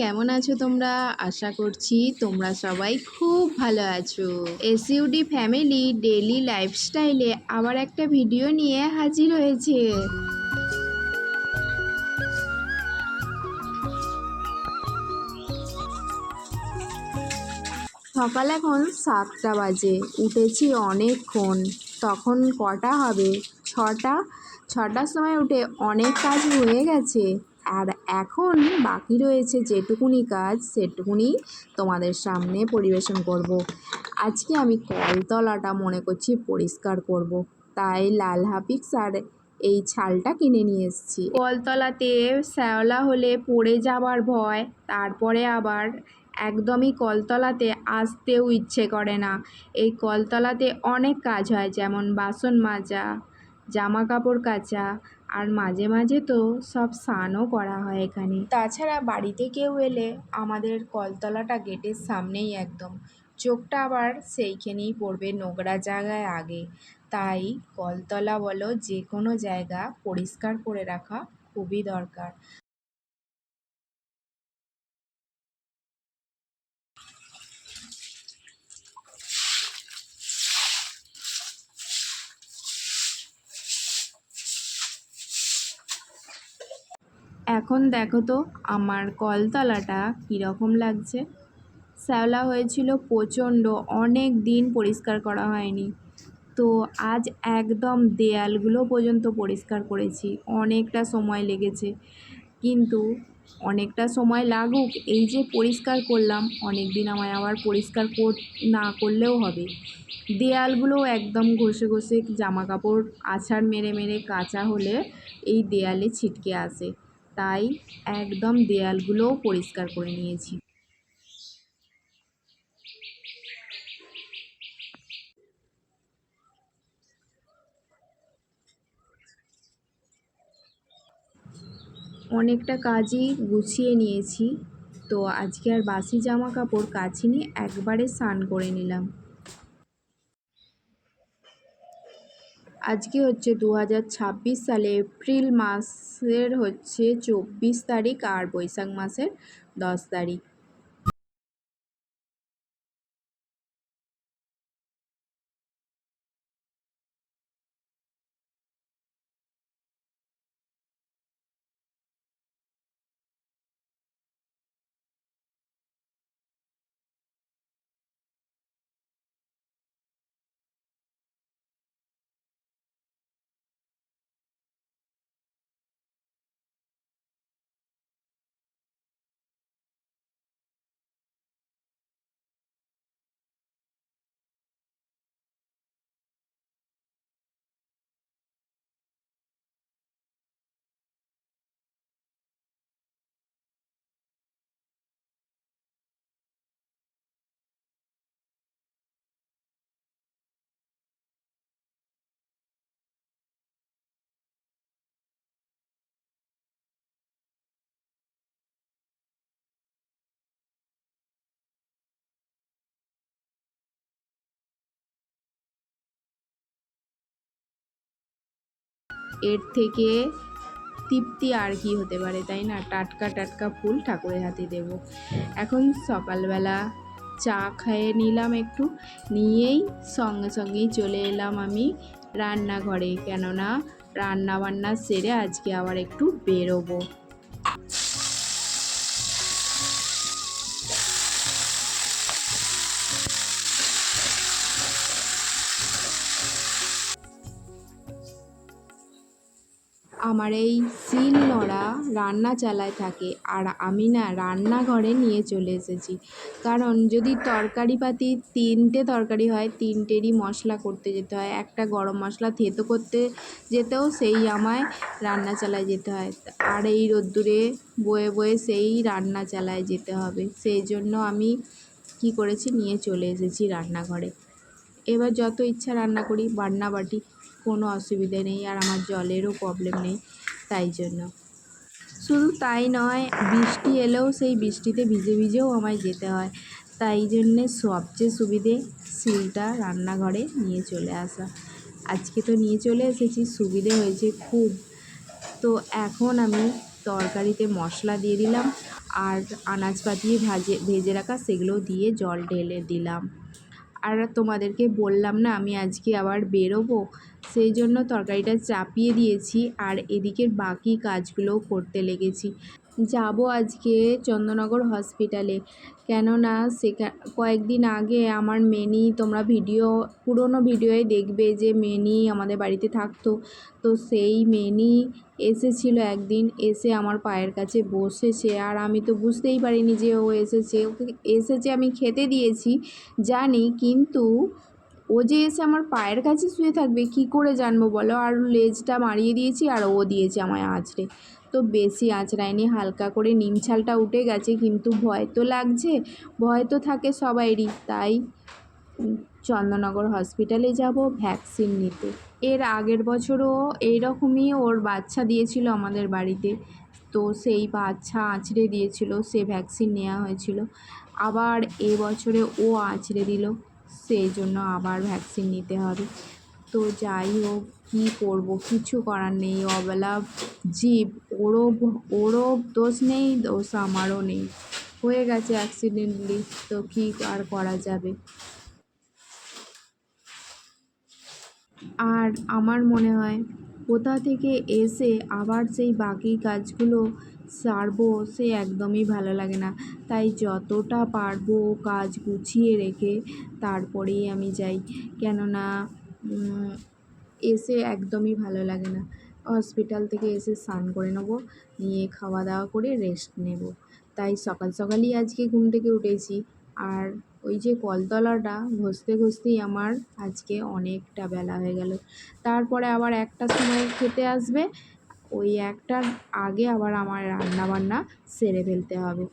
কেমন আছো তোমরা? আশা করছি তোমরা সবাই খুব ভালো আছো। এসইউডি ফ্যামিলি ডেইলি লাইফস্টাইলে আবার একটা ভিডিও নিয়ে হাজির হয়েছে। সকাল এখন 7টা বাজে, উঠেছি অনেকক্ষণ। তখন কটা হবে? 6টা। 6টার সময় উঠে অনেক কাজ হয়ে গেছে, আর এখন বাকি রয়েছে যেটুকুনি কাজ সেটুকুনি তোমাদের সামনে পরিবেশন করব। আজকে আমি কলতলাটা মনে করছি পরিষ্কার করব, তাই লাল হাপিক্স আর এই ছালটা কিনে নিয়ে এসেছি। কলতলাতে শ্যাওলা হলে পড়ে যাবার ভয়, তারপরে আবার একদমই কলতলাতে আসতেও ইচ্ছে করে না। এই কলতলাতে অনেক কাজ হয়, যেমন বাসন মাজা, জামা কাপড় কাচা, আর মাঝে মাঝে তো সব স্নানও করা হয় এখানে। তাছাড়া বাড়িতে কেউ এলে আমাদের কলতলাটা গেটের সামনেই একদম, চোখটা আবার সেইখানেই পড়বে নোংরা জায়গায় আগে। তাই কলতলা বলো যে কোনো জায়গা পরিষ্কার করে রাখা খুবই দরকার। এখন দেখো তো আমার কলতলাটা কীরকম লাগছে। শ্যাওলা হয়েছিল প্রচণ্ড, অনেক দিন পরিষ্কার করা হয়নি। তো আজ একদম দেয়ালগুলো পর্যন্ত পরিষ্কার করেছি, অনেকটা সময় লেগেছে। কিন্তু অনেকটা সময় লাগুক, এই যে পরিষ্কার করলাম, অনেক দিন আমায় আবার পরিষ্কার না করলেও হবে। দেয়ালগুলো একদম ঘষে ঘষে জামা কাপড় আছাড় মেরে মেরে কাচা হলে এই দেয়ালে ছিটকে আসে, তাই একদম দেয়ালগুলোও পরিষ্কার করে নিয়েছি। অনেকটা কাজই গুছিয়ে নিয়েছি, তো আজকে আর বাসি জামা কাপড় কাচিনি, একবারে স্নান করে নিলাম। আজকে হচ্ছে 2026 সালে এপ্রিল মাসের হচ্ছে 24 তারিখ, আর বৈশাখ মাসের 10 তারিখ। এর থেকে তৃপ্তি আর কি হতে পারে, তাই না? টাটকা টাটকা ফুল ঠাকুরের হাতে দেব। এখন সকালবেলা চা খেয়ে নিলাম একটু, নিয়েই সঙ্গে সঙ্গেই চলে এলাম আমি রান্নাঘরে, কেননা রান্না বান্না সেরে আজকে আবার একটু বেরোবো। আমার এই শিল নোড়া রান্না চালায় থাকে, আর আমি না রান্নাঘরে নিয়ে চলে এসেছি, কারণ যদি তরকারিপাতি 3টে তরকারি হয়, 3টেরই মশলা করতে যেতে হয়। একটা গরম মশলা থেতো করতে যেতেও সেই আমায় রান্না চালায় যেতে হয়, আর এই রোদ্দুরে বয়ে বয়ে সেই রান্না চালায় যেতে হবে। সেই জন্য আমি কি করেছি, নিয়ে চলে এসেছি রান্নাঘরে। এবার যত ইচ্ছা রান্না করি, বান্না বাটি, কোনো অসুবিধে নেই, আর আমার জলেরও প্রবলেম নেই। তাই জন্য শুধু তাই নয়, বৃষ্টি এলেও সেই বৃষ্টিতে ভিজে ভিজেও আমায় যেতে হয়। তাই জন্যে সবচেয়ে সুবিধে শিলটা রান্নাঘরে নিয়ে চলে আসা। আজকে তো নিয়ে চলে এসেছি, সুবিধে হয়েছে খুব। তো এখন আমি তরকারিতে মশলা দিয়ে দিলাম, আর আনাজপাতি ভেজে রাখা সেগুলো দিয়ে জল ঢেলে দিলাম। আর তোমাদেরকে বললাম না আমি আজকে আবার বেরোবো, সেই জন্য তরকারিটা চাপিয়ে দিয়েছি আর এদিকের বাকি কাজগুলোও করতে লেগেছি। যাব আজকে চন্দননগর হসপিটালে, কেননা কয়েকদিন আগে আমার মেনি, তোমরা পুরনো ভিডিওয়ে দেখবে যে মেনি আমাদের বাড়িতে থাকতো, তো সেই মেনি এসেছিল একদিন, এসে আমার পায়ের কাছে বসেছে। আর আমি তো বুঝতেই পারিনি যে ও এসেছে। ওকে এসেছে আমি খেতে দিয়েছি জানি, কিন্তু ও যে এসে আমার পায়ের কাছে শুয়ে থাকবে কি করে জানবো বলো। আর লেজটা মারিয়ে দিয়েছি আর ও দিয়েছে আমায় আঁচড়ে। তো বেশি আঁচড়ায়নি, হালকা করে নিম ছালটা উঠে গেছে, কিন্তু ভয় তো লাগছে, ভয় তো থাকে সবাইরই। তাই চন্দননগর হসপিটালে যাব ভ্যাকসিন নিতে। এর আগের বছরও এইরকমই ওর বাচ্চা দিয়েছিল আমাদের বাড়িতে, তো সেই বাচ্চা আঁচড়ে দিয়েছিল, সে ভ্যাকসিন নেওয়া হয়েছিল। আবার এবছরে ও আঁচড়ে দিল, সেই জন্য আবার ভ্যাকসিন নিতে হবে। তো যাই হোক, কী করবো, কিছু করার নেই, অবেলা জীব, ওরও দোষ নেই, দোষ আমারও নেই, হয়ে গেছে অ্যাক্সিডেন্টলি, তো কী আর করা যাবে। আর আমার মনে হয় কোথা থেকে এসে আবার সেই বাকি কাজগুলো সারবো, সে একদমই ভালো লাগে না। তাই যতটা পারবো কাজ গুছিয়ে রেখে তারপরেই আমি যাই, কেননা এসে একদমই ভালো লাগে না। হসপিটাল থেকে এসে স্নান করে নেবো, নিয়ে খাওয়া দাওয়া করে রেস্ট নেব। তাই সকাল সকালই আজকে ঘুম থেকে উঠেছি। আর ওই যে কলতলাটা ঘষতে ঘষতেই আমার আজকে অনেকটা বেলা হয়ে গেল। তারপরে আবার 1টার সময় খেতে আসবে, ওই 1টার আগে আবার আমার রান্নাবান্না সেরে ফেলতে হবে।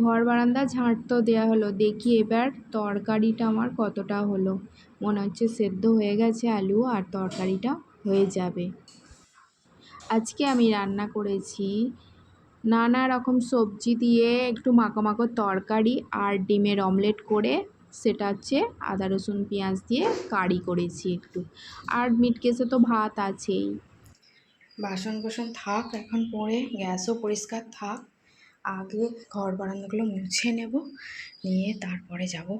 ঘর বারান্দা ঝাঁট তো দেওয়া হলো, দেখি এবার তরকারিটা আমার কতটা হলো। মনে হচ্ছে সেদ্ধ হয়ে গেছে আলু, আর তরকারিটা হয়ে যাবে। আজকে আমি রান্না করেছি নানা রকম সবজি দিয়ে একটু মাখো মাখো তরকারি, আর ডিমের অমলেট করে, সেটা হচ্ছে আদা রসুন পেঁয়াজ দিয়ে কারি করেছি একটু, আর মিট কেসে তো ভাত আছেই। বাসন কোসন থাক এখন পরে, গ্যাসও পরিষ্কার থাক, আগে ঘর বারান্দাগুলো মুছে নেব, নিয়ে তারপরে যাব।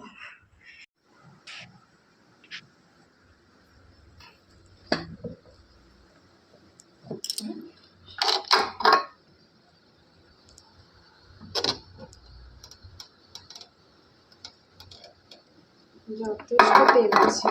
যথেষ্ট তেল আছে।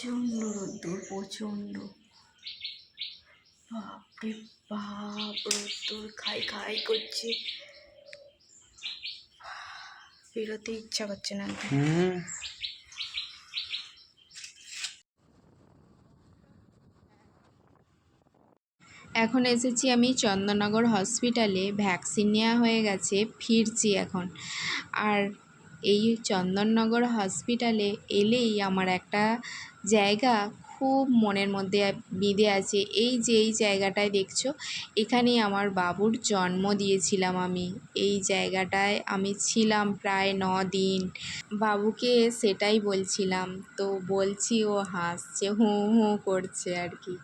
প্রচণ্ড রোদ্দুর, প্রচণ্ড, বাপরে বাপ, রোদ্দুর খাই খাই করছে, বেরোতে ইচ্ছা করছে না। এখন এসেছি আমি চন্দননগর হসপিটালে, ভ্যাকসিন নেওয়া হয়ে গেছে, ফিরছি এখন। আর এই চন্দননগর হসপিটালে এলেই আমার একটা জায়গা খুব মনের মধ্যে বিঁধে আছে। এই যে এই জায়গাটায় দেখছো, এখানেই আমার বাবুর জন্ম দিয়েছিলাম আমি। এই জায়গাটায় আমি ছিলাম প্রায় 9 দিন। বাবুকে সেটাই বলছিলাম, তো বলছি ও হাসছে, হুঁ হুঁ করছে আর কি।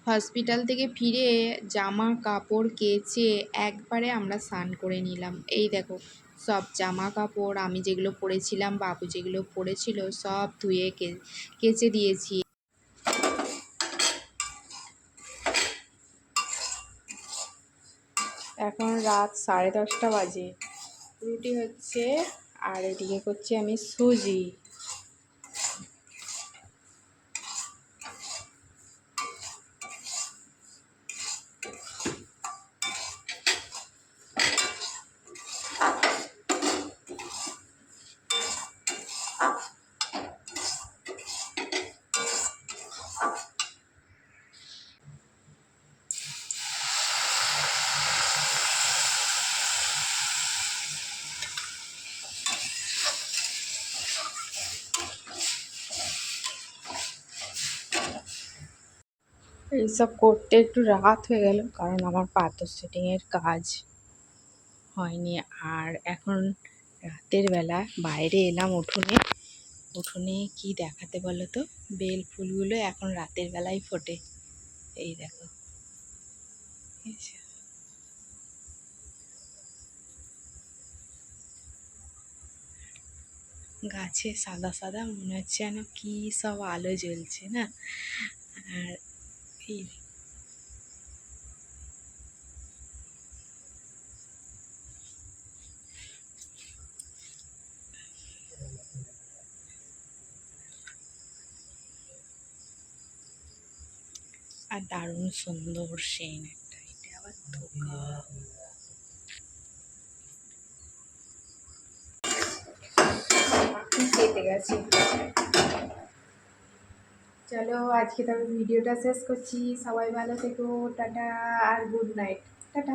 হসপিটাল থেকে ফিরে জামা কাপড় কেচে একবারে আমরা স্নান করে নিলাম। এই দেখো সব জামা কাপড় আমি যেগুলো পরেছিলাম, বাবু যেগুলো পরেছিল সব ধুয়ে কেচে দিয়েছি। এখন রাত 10:30 বাজে, রুটি হচ্ছে আর এদিকে করছি আমি সুজি। এইসব করতে একটু রাত হয়ে গেল, কারণ আমার পাথর সেটিংয়ের কাজ হয়নি। আর এখন রাতের বেলা বাইরে এলাম উঠোনে। উঠোনে কি দেখাতে বলো তো, বেল ফুলগুলো এখন রাতের বেলায় ফোটে। এই দেখো, গাছে সাদা সাদা মনে হচ্ছে যেন কি সব আলো জ্বলছে না। আর এই আর দারুণ সুন্দর সেন একটা, এটা আবার ধোকা। কেটে গেছে। চলো আজকে তবে ভিডিওটা শেষ করছি। সবাই ভালো থেকো, টাটা আর গুড নাইট। টাটা।